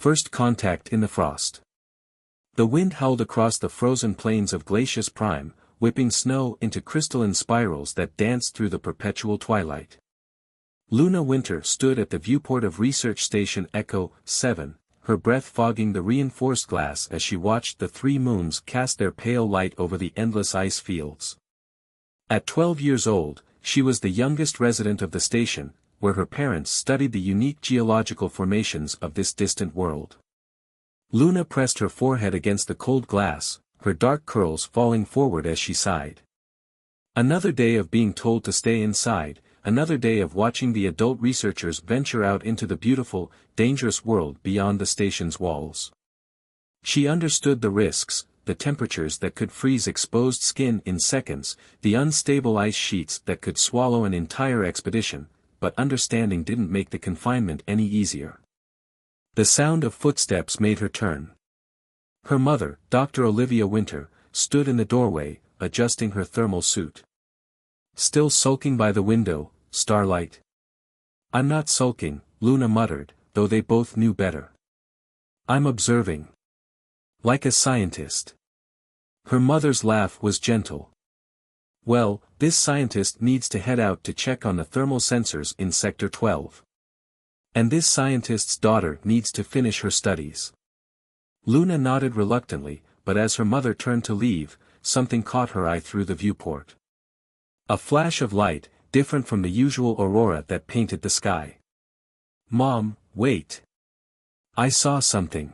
First contact in the frost. The wind howled across the frozen plains of Glacius Prime, whipping snow into crystalline spirals that danced through the perpetual twilight. Luna Winter stood at the viewport of Research Station Echo 7, her breath fogging the reinforced glass as she watched the three moons cast their pale light over the endless ice fields. At 12 years old, she was the youngest resident of the station, where her parents studied the unique geological formations of this distant world. Luna pressed her forehead against the cold glass, her dark curls falling forward as she sighed. Another day of being told to stay inside, another day of watching the adult researchers venture out into the beautiful, dangerous world beyond the station's walls. She understood the risks, the temperatures that could freeze exposed skin in seconds, the unstable ice sheets that could swallow an entire expedition, but understanding didn't make the confinement any easier. The sound of footsteps made her turn. Her mother, Dr. Olivia Winter, stood in the doorway, adjusting her thermal suit. Still sulking by the window, Starlight? I'm not sulking, Luna muttered, though they both knew better. I'm observing. Like a scientist. Her mother's laugh was gentle. Well, this scientist needs to head out to check on the thermal sensors in Sector 12. And this scientist's daughter needs to finish her studies. Luna nodded reluctantly, but as her mother turned to leave, something caught her eye through the viewport. A flash of light, different from the usual aurora that painted the sky. Mom, wait. I saw something.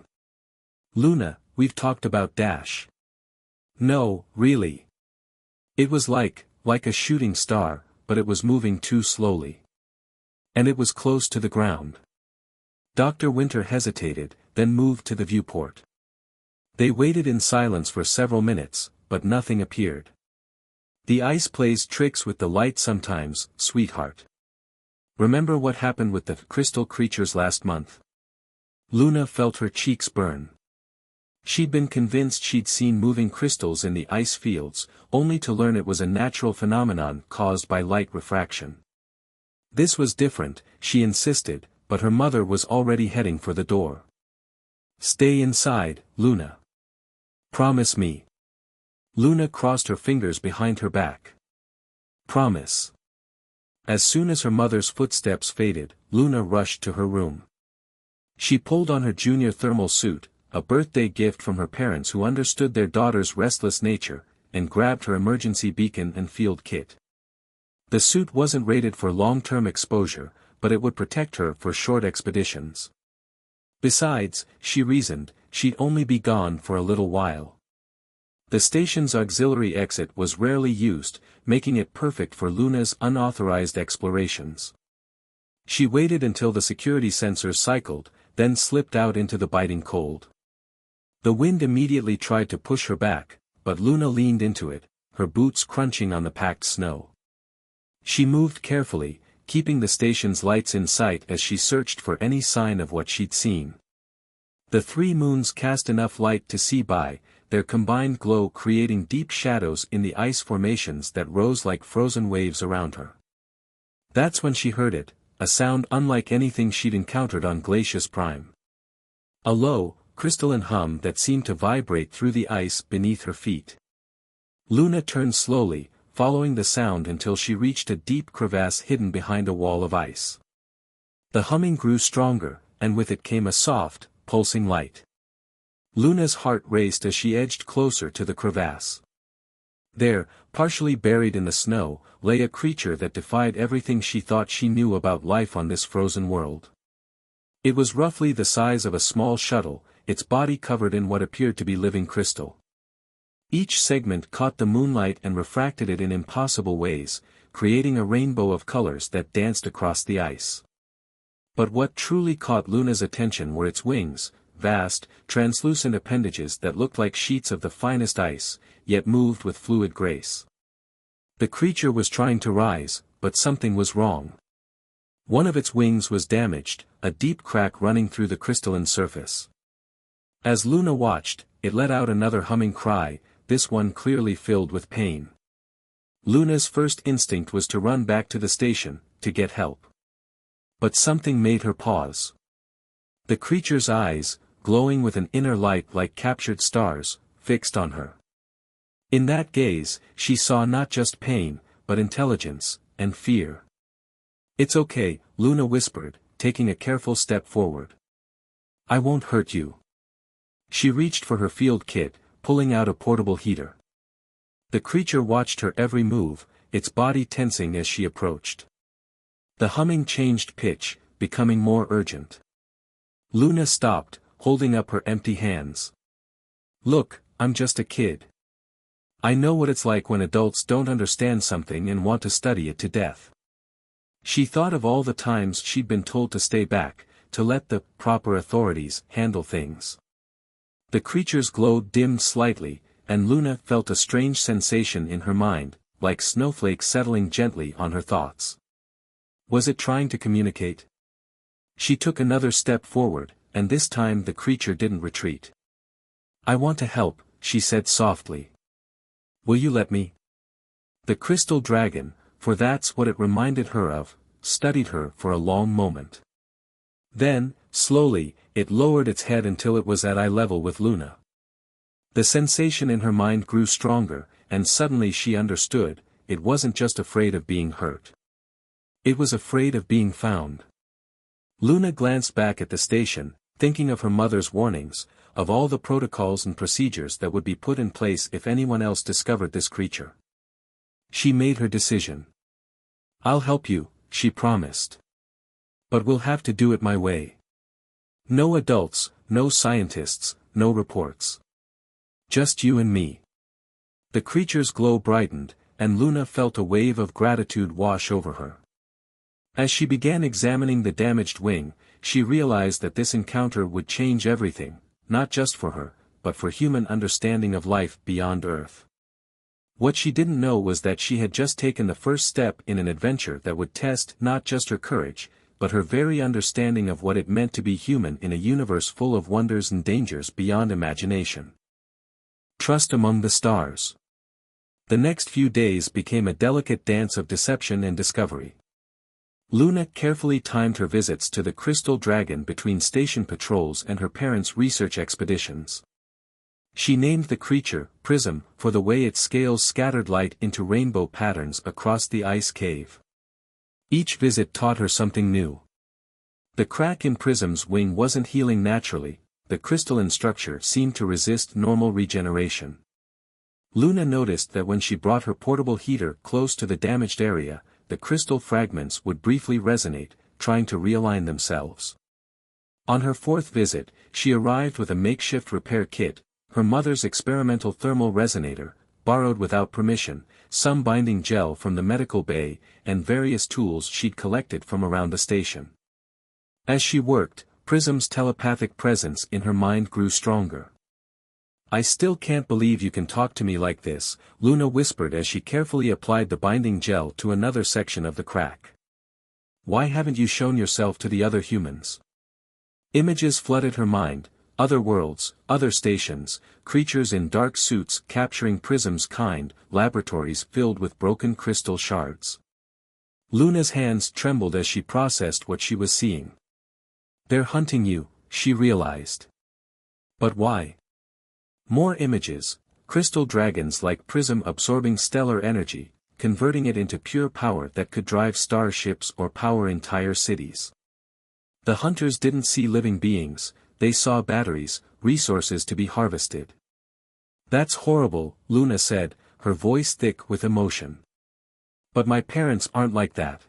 Luna, we've talked about Dash. No, really. It was like a shooting star, but it was moving too slowly. And it was close to the ground. Dr. Winter hesitated, then moved to the viewport. They waited in silence for several minutes, but nothing appeared. The ice plays tricks with the light sometimes, sweetheart. Remember what happened with the crystal creatures last month? Luna felt her cheeks burn. She'd been convinced she'd seen moving crystals in the ice fields, only to learn it was a natural phenomenon caused by light refraction. This was different, she insisted, but her mother was already heading for the door. Stay inside, Luna. Promise me. Luna crossed her fingers behind her back. Promise. As soon as her mother's footsteps faded, Luna rushed to her room. She pulled on her junior thermal suit, a birthday gift from her parents who understood their daughter's restless nature, and grabbed her emergency beacon and field kit. The suit wasn't rated for long-term exposure, but it would protect her for short expeditions. Besides, she reasoned, she'd only be gone for a little while. The station's auxiliary exit was rarely used, making it perfect for Luna's unauthorized explorations. She waited until the security sensors cycled, then slipped out into the biting cold. The wind immediately tried to push her back, but Luna leaned into it, her boots crunching on the packed snow. She moved carefully, keeping the station's lights in sight as she searched for any sign of what she'd seen. The three moons cast enough light to see by, their combined glow creating deep shadows in the ice formations that rose like frozen waves around her. That's when she heard it, a sound unlike anything she'd encountered on Glacius Prime. A low, crystalline hum that seemed to vibrate through the ice beneath her feet. Luna turned slowly, following the sound until she reached a deep crevasse hidden behind a wall of ice. The humming grew stronger, and with it came a soft, pulsing light. Luna's heart raced as she edged closer to the crevasse. There, partially buried in the snow, lay a creature that defied everything she thought she knew about life on this frozen world. It was roughly the size of a small shuttle, its body covered in what appeared to be living crystal. Each segment caught the moonlight and refracted it in impossible ways, creating a rainbow of colors that danced across the ice. But what truly caught Luna's attention were its wings, vast, translucent appendages that looked like sheets of the finest ice, yet moved with fluid grace. The creature was trying to rise, but something was wrong. One of its wings was damaged, a deep crack running through the crystalline surface. As Luna watched, it let out another humming cry, this one clearly filled with pain. Luna's first instinct was to run back to the station, to get help. But something made her pause. The creature's eyes, glowing with an inner light like captured stars, fixed on her. In that gaze, she saw not just pain, but intelligence, and fear. "It's okay," Luna whispered, taking a careful step forward. "I won't hurt you." She reached for her field kit, pulling out a portable heater. The creature watched her every move, its body tensing as she approached. The humming changed pitch, becoming more urgent. Luna stopped, holding up her empty hands. "Look, I'm just a kid. I know what it's like when adults don't understand something and want to study it to death." She thought of all the times she'd been told to stay back, to let the proper authorities handle things. The creature's glow dimmed slightly, and Luna felt a strange sensation in her mind, like snowflakes settling gently on her thoughts. Was it trying to communicate? She took another step forward, and this time the creature didn't retreat. "I want to help," she said softly. "Will you let me?" The crystal dragon, for that's what it reminded her of, studied her for a long moment. Then, slowly, it lowered its head until it was at eye level with Luna. The sensation in her mind grew stronger, and suddenly she understood, it wasn't just afraid of being hurt. It was afraid of being found. Luna glanced back at the station, thinking of her mother's warnings, of all the protocols and procedures that would be put in place if anyone else discovered this creature. She made her decision. "I'll help you," she promised. "But we'll have to do it my way. No adults, no scientists, no reports. Just you and me." The creature's glow brightened, and Luna felt a wave of gratitude wash over her. As she began examining the damaged wing, she realized that this encounter would change everything, not just for her, but for human understanding of life beyond Earth. What she didn't know was that she had just taken the first step in an adventure that would test not just her courage, but her very understanding of what it meant to be human in a universe full of wonders and dangers beyond imagination. Trust among the stars. The next few days became a delicate dance of deception and discovery. Luna carefully timed her visits to the crystal dragon between station patrols and her parents' research expeditions. She named the creature Prism for the way its scales scattered light into rainbow patterns across the ice cave. Each visit taught her something new. The crack in Prism's wing wasn't healing naturally, the crystalline structure seemed to resist normal regeneration. Luna noticed that when she brought her portable heater close to the damaged area, the crystal fragments would briefly resonate, trying to realign themselves. On her fourth visit, she arrived with a makeshift repair kit, her mother's experimental thermal resonator, borrowed without permission, some binding gel from the medical bay, and various tools she'd collected from around the station. As she worked, Prism's telepathic presence in her mind grew stronger. "I still can't believe you can talk to me like this," Luna whispered as she carefully applied the binding gel to another section of the crack. "Why haven't you shown yourself to the other humans?" Images flooded her mind, other worlds, other stations, creatures in dark suits capturing Prism's kind, laboratories filled with broken crystal shards. Luna's hands trembled as she processed what she was seeing. "They're hunting you," she realized. But why? More images, crystal dragons like Prism absorbing stellar energy, converting it into pure power that could drive starships or power entire cities. The hunters didn't see living beings, they saw batteries, resources to be harvested. "That's horrible," Luna said, her voice thick with emotion. "But my parents aren't like that.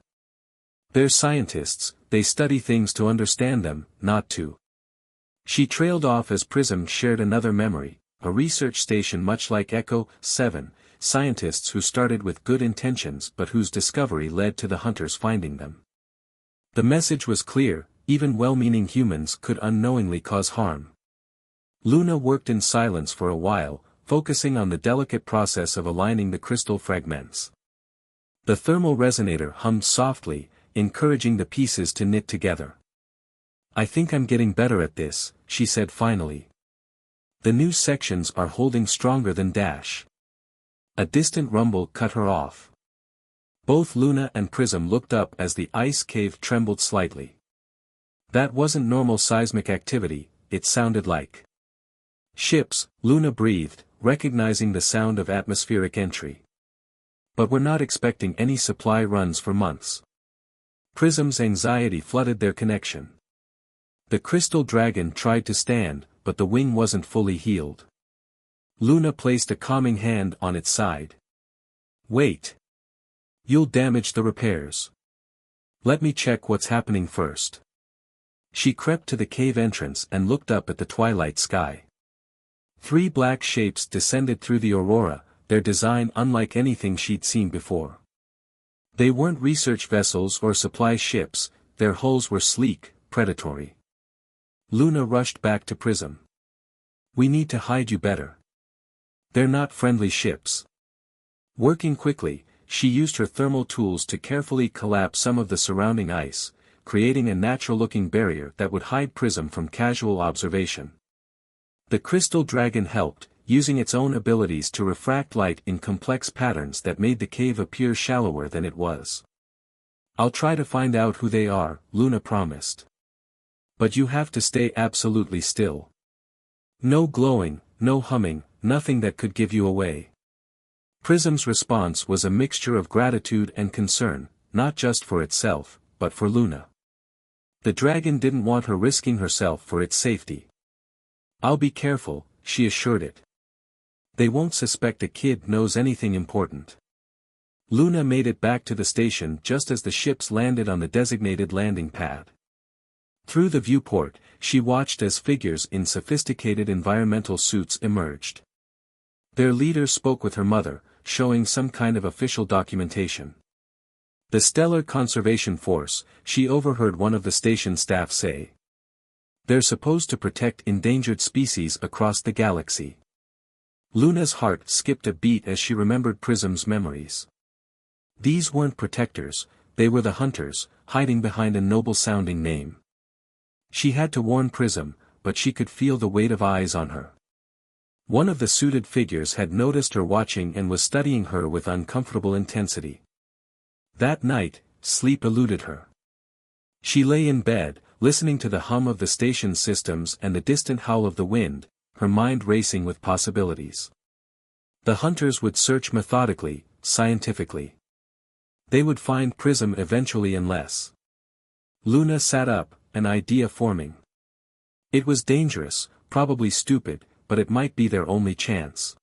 They're scientists, they study things to understand them, not to." She trailed off as Prism shared another memory, a research station much like Echo 7, scientists who started with good intentions but whose discovery led to the hunters finding them. The message was clear, even well-meaning humans could unknowingly cause harm. Luna worked in silence for a while, focusing on the delicate process of aligning the crystal fragments. The thermal resonator hummed softly, encouraging the pieces to knit together. "I think I'm getting better at this," she said finally. "The new sections are holding stronger than Dash." A distant rumble cut her off. Both Luna and Prism looked up as the ice cave trembled slightly. That wasn't normal seismic activity, it sounded like ships, Luna breathed, recognizing the sound of atmospheric entry. But we're not expecting any supply runs for months. Prism's anxiety flooded their connection. The crystal dragon tried to stand, but the wing wasn't fully healed. Luna placed a calming hand on its side. Wait. You'll damage the repairs. Let me check what's happening first. She crept to the cave entrance and looked up at the twilight sky. 3 black shapes descended through the aurora, their design unlike anything she'd seen before. They weren't research vessels or supply ships, their hulls were sleek, predatory. Luna rushed back to Prism. We need to hide you better. They're not friendly ships. Working quickly, she used her thermal tools to carefully collapse some of the surrounding ice, creating a natural-looking barrier that would hide Prism from casual observation. The crystal dragon helped, using its own abilities to refract light in complex patterns that made the cave appear shallower than it was. I'll try to find out who they are, Luna promised. But you have to stay absolutely still. No glowing, no humming, nothing that could give you away. Prism's response was a mixture of gratitude and concern, not just for itself, but for Luna. The dragon didn't want her risking herself for its safety. I'll be careful, she assured it. They won't suspect a kid knows anything important. Luna made it back to the station just as the ships landed on the designated landing pad. Through the viewport, she watched as figures in sophisticated environmental suits emerged. Their leader spoke with her mother, showing some kind of official documentation. The Stellar Conservation Force, she overheard one of the station staff say. They're supposed to protect endangered species across the galaxy. Luna's heart skipped a beat as she remembered Prism's memories. These weren't protectors, they were the hunters, hiding behind a noble-sounding name. She had to warn Prism, but she could feel the weight of eyes on her. One of the suited figures had noticed her watching and was studying her with uncomfortable intensity. That night, sleep eluded her. She lay in bed, listening to the hum of the station's systems and the distant howl of the wind, her mind racing with possibilities. The hunters would search methodically, scientifically. They would find Prism eventually unless. Luna sat up, an idea forming. It was dangerous, probably stupid, but it might be their only chance.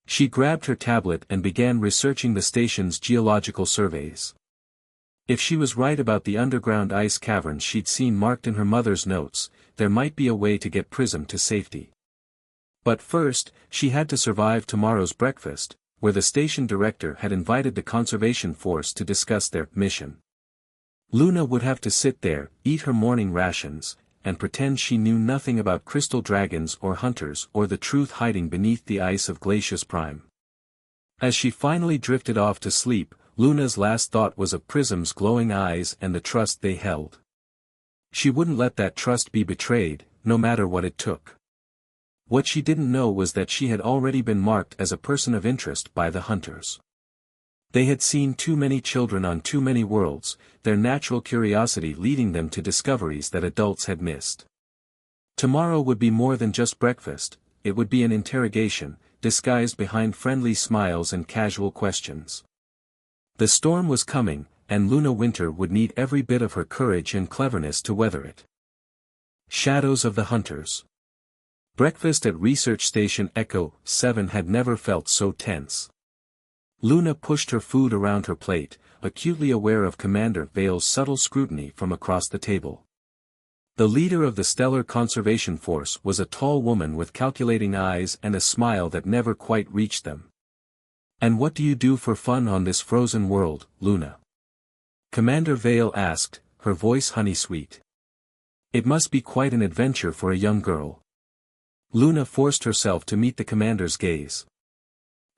She grabbed her tablet and began researching the station's geological surveys. If she was right about the underground ice caverns she'd seen marked in her mother's notes, there might be a way to get Prism to safety. But first, she had to survive tomorrow's breakfast, where the station director had invited the conservation force to discuss their mission. Luna would have to sit there, eat her morning rations, and pretend she knew nothing about crystal dragons or hunters or the truth hiding beneath the ice of Glacius Prime. As she finally drifted off to sleep, Luna's last thought was of Prism's glowing eyes and the trust they held. She wouldn't let that trust be betrayed, no matter what it took. What she didn't know was that she had already been marked as a person of interest by the hunters. They had seen too many children on too many worlds, their natural curiosity leading them to discoveries that adults had missed. Tomorrow would be more than just breakfast, it would be an interrogation, disguised behind friendly smiles and casual questions. The storm was coming, and Luna Winter would need every bit of her courage and cleverness to weather it. Shadows of the Hunters. Breakfast at Research Station Echo 7 had never felt so tense. Luna pushed her food around her plate, acutely aware of Commander Vale's subtle scrutiny from across the table. The leader of the Stellar Conservation Force was a tall woman with calculating eyes and a smile that never quite reached them. "And what do you do for fun on this frozen world, Luna?" Commander Vale asked, her voice honey-sweet. It must be quite an adventure for a young girl. Luna forced herself to meet the commander's gaze.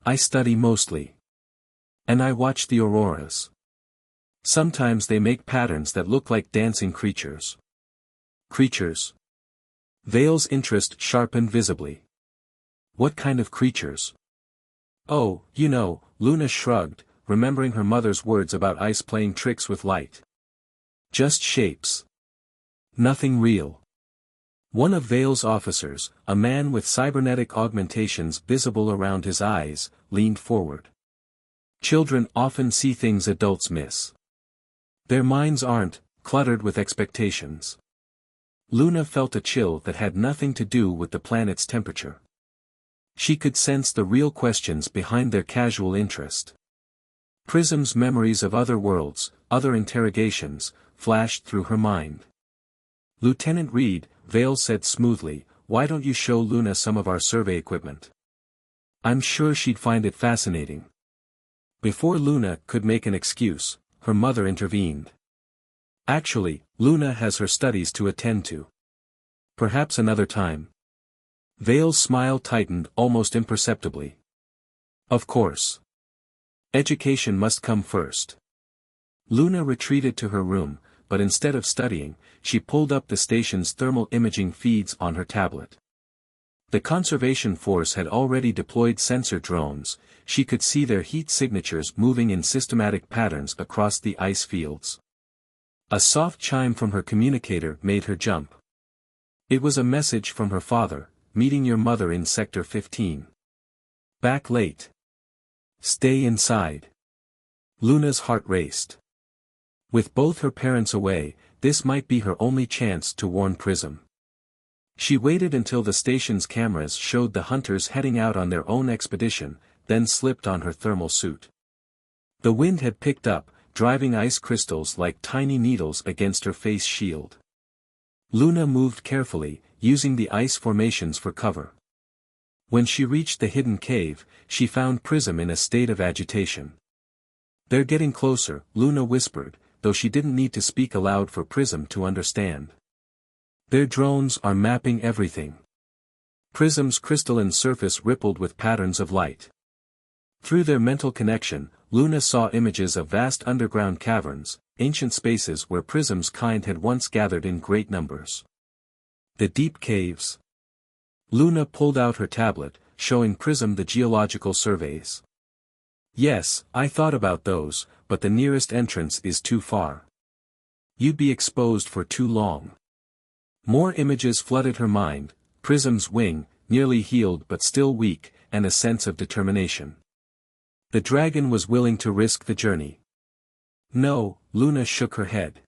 "I study mostly. And I watch the auroras. Sometimes they make patterns that look like dancing creatures." "Creatures?" Vale's interest sharpened visibly. "What kind of creatures?" "Oh, you know," Luna shrugged, remembering her mother's words about ice playing tricks with light. "Just shapes. Nothing real. One of Vale's officers, a man with cybernetic augmentations visible around his eyes, leaned forward. Children often see things adults miss. Their minds aren't cluttered with expectations. Luna felt a chill that had nothing to do with the planet's temperature. She could sense the real questions behind their casual interest. Prism's memories of other worlds, other interrogations, flashed through her mind. "Lieutenant Reed," Vale said smoothly, "why don't you show Luna some of our survey equipment? I'm sure she'd find it fascinating." Before Luna could make an excuse, her mother intervened. "Actually, Luna has her studies to attend to. Perhaps another time." Vale's smile tightened almost imperceptibly. "Of course. Education must come first." Luna retreated to her room, but instead of studying, she pulled up the station's thermal imaging feeds on her tablet. The conservation force had already deployed sensor drones. She could see their heat signatures moving in systematic patterns across the ice fields. A soft chime from her communicator made her jump. It was a message from her father, "Meeting your mother in Sector 15. Back late. Stay inside." Luna's heart raced. With both her parents away, this might be her only chance to warn Prism. She waited until the station's cameras showed the hunters heading out on their own expedition, then slipped on her thermal suit. The wind had picked up, driving ice crystals like tiny needles against her face shield. Luna moved carefully, using the ice formations for cover. When she reached the hidden cave, she found Prism in a state of agitation. "They're getting closer," Luna whispered, though she didn't need to speak aloud for Prism to understand. "Their drones are mapping everything." Prism's crystalline surface rippled with patterns of light. Through their mental connection, Luna saw images of vast underground caverns, ancient spaces where Prism's kind had once gathered in great numbers. The deep caves. Luna pulled out her tablet, showing Prism the geological surveys. "Yes, I thought about those, but the nearest entrance is too far. You'd be exposed for too long." More images flooded her mind: Prism's wing, nearly healed but still weak, and a sense of determination. The dragon was willing to risk the journey. "No," Luna shook her head.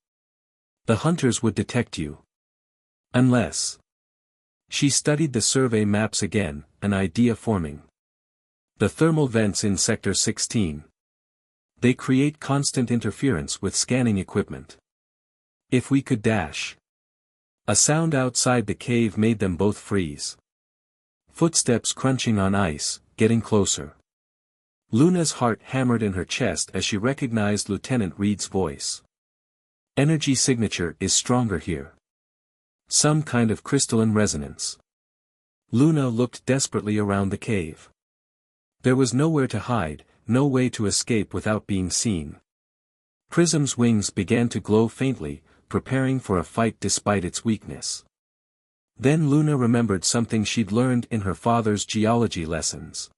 "The hunters would detect you. Unless." She studied the survey maps again, an idea forming. "The thermal vents in Sector 16. They create constant interference with scanning equipment. If we could dash." A sound outside the cave made them both freeze. Footsteps crunching on ice, getting closer. Luna's heart hammered in her chest as she recognized Lieutenant Reed's voice. "Energy signature is stronger here. Some kind of crystalline resonance." Luna looked desperately around the cave. There was nowhere to hide, no way to escape without being seen. Prism's wings began to glow faintly, preparing for a fight despite its weakness. Then Luna remembered something she'd learned in her father's geology lessons.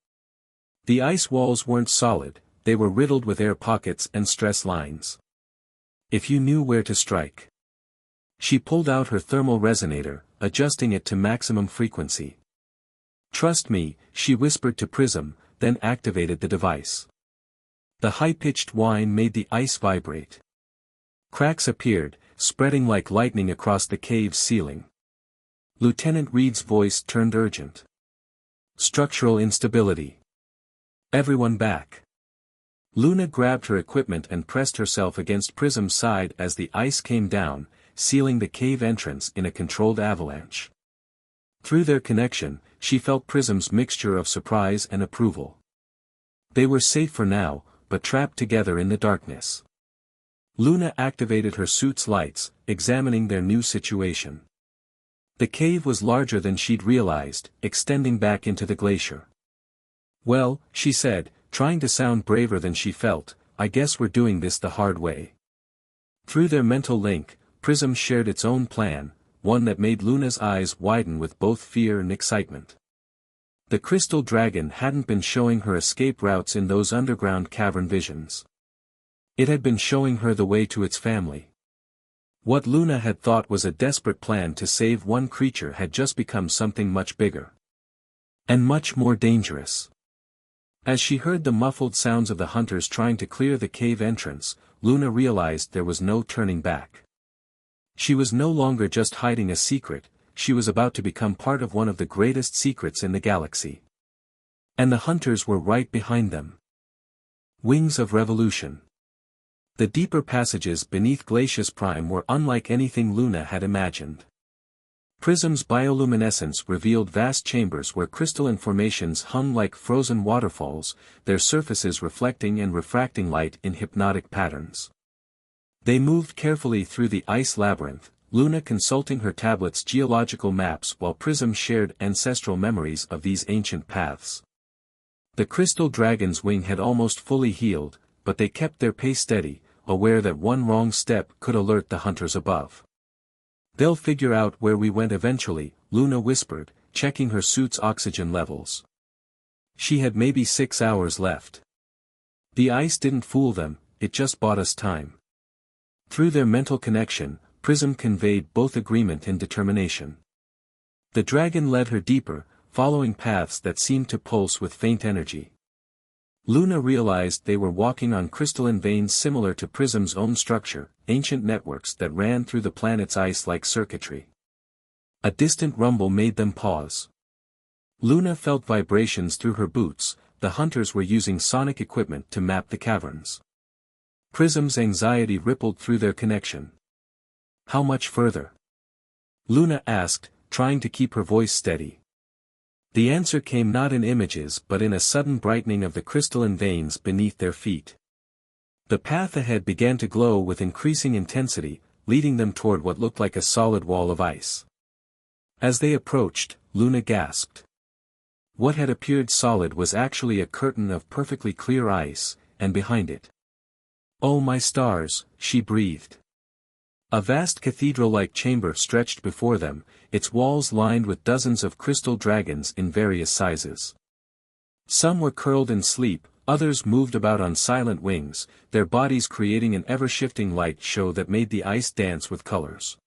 The ice walls weren't solid, they were riddled with air pockets and stress lines. If you knew where to strike. She pulled out her thermal resonator, adjusting it to maximum frequency. "Trust me," she whispered to Prism, then activated the device. The high-pitched whine made the ice vibrate. Cracks appeared, spreading like lightning across the cave's ceiling. Lieutenant Reed's voice turned urgent. "Structural instability. Everyone back." Luna grabbed her equipment and pressed herself against Prism's side as the ice came down, sealing the cave entrance in a controlled avalanche. Through their connection, she felt Prism's mixture of surprise and approval. They were safe for now, but trapped together in the darkness. Luna activated her suit's lights, examining their new situation. The cave was larger than she'd realized, extending back into the glacier. "Well," she said, trying to sound braver than she felt, "I guess we're doing this the hard way." Through their mental link, Prism shared its own plan, one that made Luna's eyes widen with both fear and excitement. The crystal dragon hadn't been showing her escape routes in those underground cavern visions. It had been showing her the way to its family. What Luna had thought was a desperate plan to save one creature had just become something much bigger. And much more dangerous. As she heard the muffled sounds of the hunters trying to clear the cave entrance, Luna realized there was no turning back. She was no longer just hiding a secret, she was about to become part of one of the greatest secrets in the galaxy. And the hunters were right behind them. Wings of Revolution. The deeper passages beneath Glacius Prime were unlike anything Luna had imagined. Prism's bioluminescence revealed vast chambers where crystalline formations hung like frozen waterfalls, their surfaces reflecting and refracting light in hypnotic patterns. They moved carefully through the ice labyrinth, Luna consulting her tablet's geological maps while Prism shared ancestral memories of these ancient paths. The crystal dragon's wing had almost fully healed, but they kept their pace steady, aware that one wrong step could alert the hunters above. "They'll figure out where we went eventually," Luna whispered, checking her suit's oxygen levels. She had maybe 6 hours left. The ice didn't fool them, it just bought us time. Through their mental connection, Prism conveyed both agreement and determination. The dragon led her deeper, following paths that seemed to pulse with faint energy. Luna realized they were walking on crystalline veins similar to Prism's own structure, ancient networks that ran through the planet's ice-like circuitry. A distant rumble made them pause. Luna felt vibrations through her boots, the hunters were using sonic equipment to map the caverns. Prism's anxiety rippled through their connection. "How much further?" Luna asked, trying to keep her voice steady. The answer came not in images but in a sudden brightening of the crystalline veins beneath their feet. The path ahead began to glow with increasing intensity, leading them toward what looked like a solid wall of ice. As they approached, Luna gasped. What had appeared solid was actually a curtain of perfectly clear ice, and behind it. "Oh my stars," she breathed. A vast cathedral-like chamber stretched before them, its walls lined with dozens of crystal dragons in various sizes. Some were curled in sleep, others moved about on silent wings, their bodies creating an ever-shifting light show that made the ice dance with colors.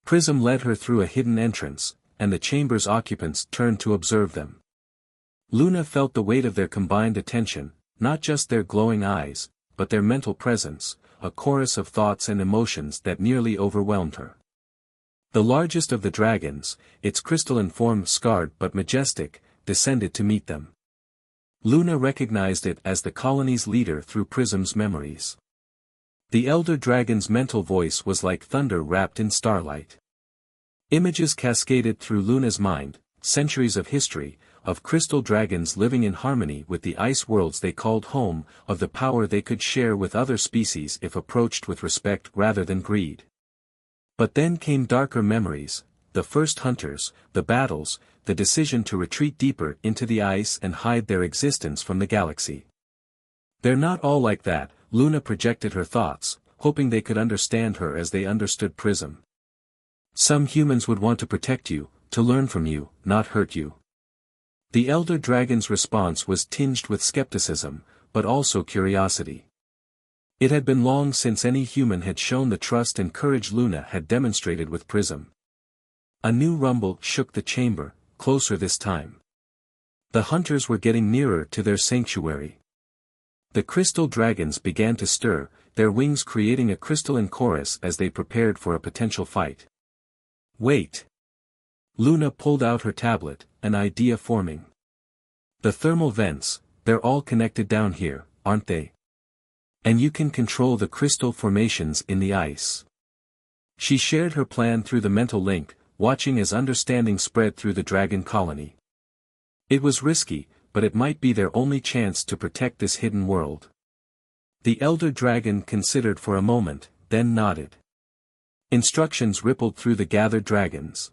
Prism led her through a hidden entrance, and the chamber's occupants turned to observe them. Luna felt the weight of their combined attention, not just their glowing eyes, but their mental presence, a chorus of thoughts and emotions that nearly overwhelmed her. The largest of the dragons, its crystalline form scarred but majestic, descended to meet them. Luna recognized it as the colony's leader through Prism's memories. The elder dragon's mental voice was like thunder wrapped in starlight. Images cascaded through Luna's mind, centuries of history, of crystal dragons living in harmony with the ice worlds they called home, of the power they could share with other species if approached with respect rather than greed. But then came darker memories, the first hunters, the battles, the decision to retreat deeper into the ice and hide their existence from the galaxy. "They're not all like that," Luna projected her thoughts, hoping they could understand her as they understood Prism. "Some humans would want to protect you, to learn from you, not hurt you." The elder dragon's response was tinged with skepticism, but also curiosity. It had been long since any human had shown the trust and courage Luna had demonstrated with Prism. A new rumble shook the chamber, closer this time. The hunters were getting nearer to their sanctuary. The crystal dragons began to stir, their wings creating a crystalline chorus as they prepared for a potential fight. "Wait." Luna pulled out her tablet, an idea forming. "The thermal vents, they're all connected down here, aren't they? And you can control the crystal formations in the ice." She shared her plan through the mental link, watching as understanding spread through the dragon colony. It was risky, but it might be their only chance to protect this hidden world. The elder dragon considered for a moment, then nodded. Instructions rippled through the gathered dragons.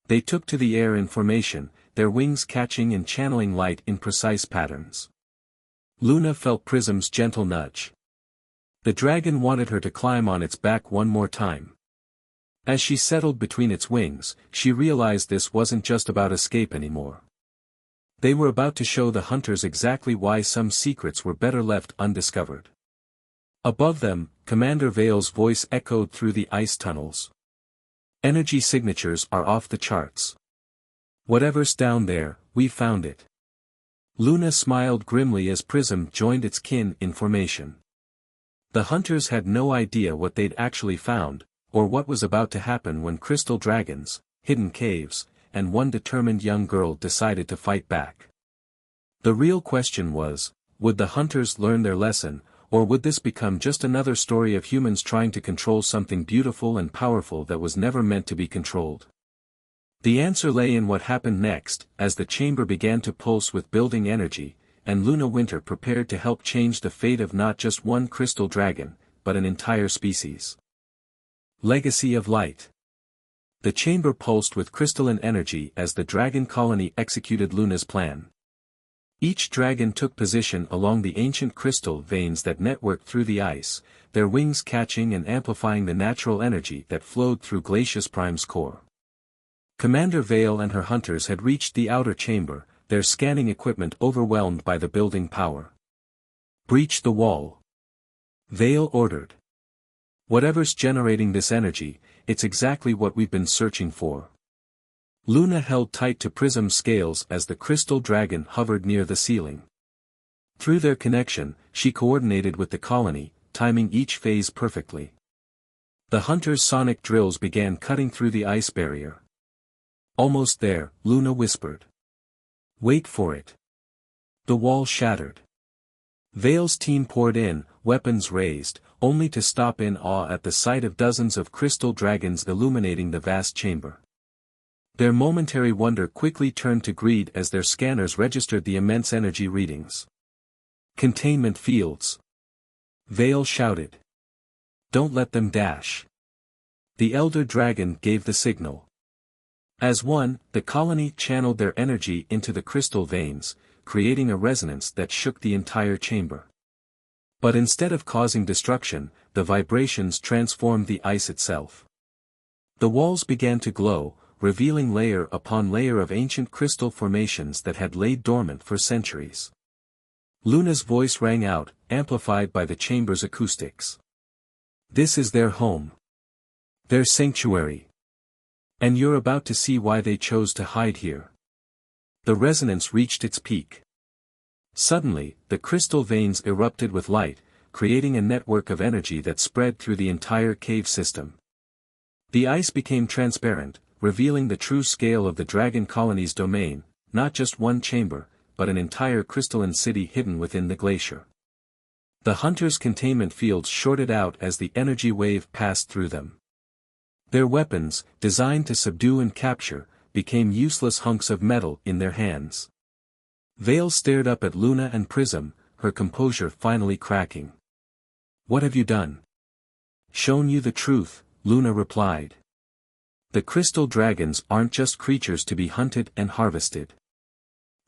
They took to the air in formation, their wings catching and channeling light in precise patterns. Luna felt Prism's gentle nudge. The dragon wanted her to climb on its back one more time. As she settled between its wings, she realized this wasn't just about escape anymore. They were about to show the hunters exactly why some secrets were better left undiscovered. Above them, Commander Vale's voice echoed through the ice tunnels. Energy signatures are off the charts. Whatever's down there, we found it. Luna smiled grimly as Prism joined its kin in formation. The hunters had no idea what they'd actually found, or what was about to happen when crystal dragons, hidden caves, and one determined young girl decided to fight back. The real question was, would the hunters learn their lesson, or would this become just another story of humans trying to control something beautiful and powerful that was never meant to be controlled? The answer lay in what happened next, as the chamber began to pulse with building energy, and Luna Winter prepared to help change the fate of not just one crystal dragon, but an entire species. Legacy of Light. The chamber pulsed with crystalline energy as the dragon colony executed Luna's plan. Each dragon took position along the ancient crystal veins that networked through the ice, their wings catching and amplifying the natural energy that flowed through Glacius Prime's core. Commander Vale and her hunters had reached the outer chamber, their scanning equipment overwhelmed by the building power. "Breach the wall," Vale ordered. "Whatever's generating this energy, it's exactly what we've been searching for." Luna held tight to Prism's scales as the crystal dragon hovered near the ceiling. Through their connection, she coordinated with the colony, timing each phase perfectly. The hunters' sonic drills began cutting through the ice barrier. "Almost there," Luna whispered. "Wait for it." The wall shattered. Vale's team poured in, weapons raised, only to stop in awe at the sight of dozens of crystal dragons illuminating the vast chamber. Their momentary wonder quickly turned to greed as their scanners registered the immense energy readings. "Containment fields!" Vale shouted. "Don't let them dash." The elder dragon gave the signal. As one, the colony channeled their energy into the crystal veins, creating a resonance that shook the entire chamber. But instead of causing destruction, the vibrations transformed the ice itself. The walls began to glow, revealing layer upon layer of ancient crystal formations that had laid dormant for centuries. Luna's voice rang out, amplified by the chamber's acoustics. "This is their home. Their sanctuary. And you're about to see why they chose to hide here." The resonance reached its peak. Suddenly, the crystal veins erupted with light, creating a network of energy that spread through the entire cave system. The ice became transparent, revealing the true scale of the dragon colony's domain, not just one chamber, but an entire crystalline city hidden within the glacier. The hunters' containment fields shorted out as the energy wave passed through them. Their weapons, designed to subdue and capture, became useless hunks of metal in their hands. Vale stared up at Luna and Prism, her composure finally cracking. "What have you done?" "Shown you the truth," Luna replied. "The crystal dragons aren't just creatures to be hunted and harvested.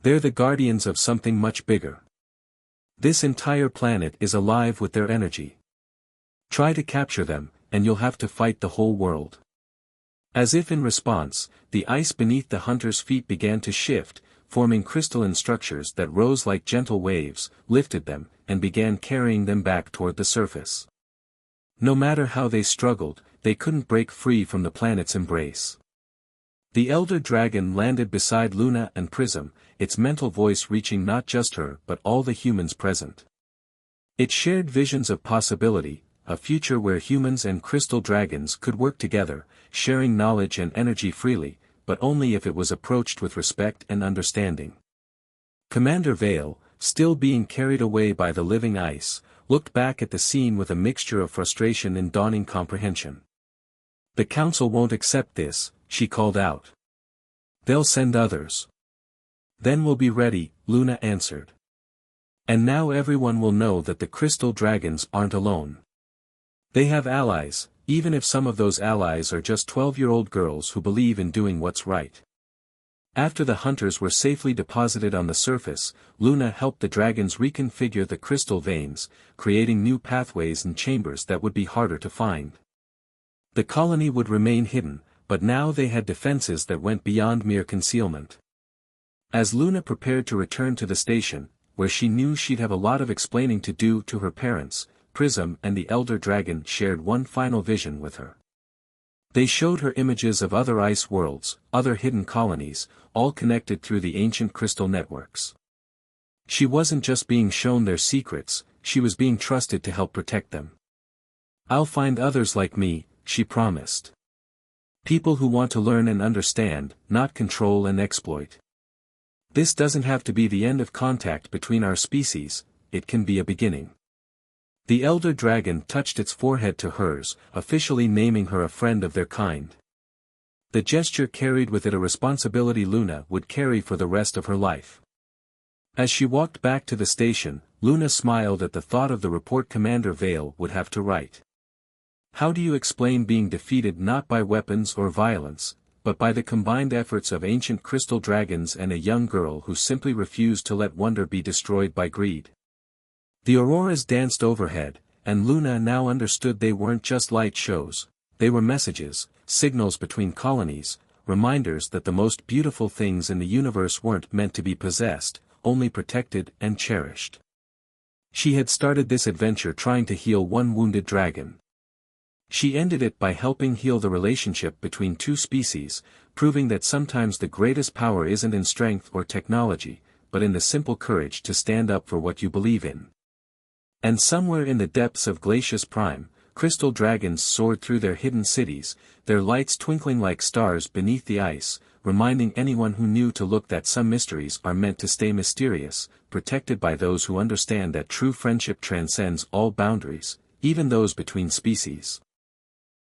They're the guardians of something much bigger. This entire planet is alive with their energy. Try to capture them, and you'll have to fight the whole world." As if in response, the ice beneath the hunters' feet began to shift, forming crystalline structures that rose like gentle waves, lifted them, and began carrying them back toward the surface. No matter how they struggled, they couldn't break free from the planet's embrace. The elder dragon landed beside Luna and Prism, its mental voice reaching not just her but all the humans present. It shared visions of possibility, a future where humans and crystal dragons could work together, sharing knowledge and energy freely, but only if it was approached with respect and understanding. Commander Vale, still being carried away by the living ice, looked back at the scene with a mixture of frustration and dawning comprehension. "The Council won't accept this," she called out. "They'll send others." "Then we'll be ready," Luna answered. "And now everyone will know that the crystal dragons aren't alone. They have allies, even if some of those allies are just 12-year-old girls who believe in doing what's right." After the hunters were safely deposited on the surface, Luna helped the dragons reconfigure the crystal veins, creating new pathways and chambers that would be harder to find. The colony would remain hidden, but now they had defenses that went beyond mere concealment. As Luna prepared to return to the station, where she knew she'd have a lot of explaining to do to her parents, Prism and the Elder Dragon shared one final vision with her. They showed her images of other ice worlds, other hidden colonies, all connected through the ancient crystal networks. She wasn't just being shown their secrets, she was being trusted to help protect them. "I'll find others like me," she promised. "People who want to learn and understand, not control and exploit. This doesn't have to be the end of contact between our species, it can be a beginning." The Elder Dragon touched its forehead to hers, officially naming her a friend of their kind. The gesture carried with it a responsibility Luna would carry for the rest of her life. As she walked back to the station, Luna smiled at the thought of the report Commander Vale would have to write. How do you explain being defeated not by weapons or violence, but by the combined efforts of ancient crystal dragons and a young girl who simply refused to let wonder be destroyed by greed? The auroras danced overhead, and Luna now understood they weren't just light shows, they were messages, signals between colonies, reminders that the most beautiful things in the universe weren't meant to be possessed, only protected and cherished. She had started this adventure trying to heal one wounded dragon. She ended it by helping heal the relationship between two species, proving that sometimes the greatest power isn't in strength or technology, but in the simple courage to stand up for what you believe in. And somewhere in the depths of Glacius Prime, crystal dragons soared through their hidden cities, their lights twinkling like stars beneath the ice, reminding anyone who knew to look that some mysteries are meant to stay mysterious, protected by those who understand that true friendship transcends all boundaries, even those between species.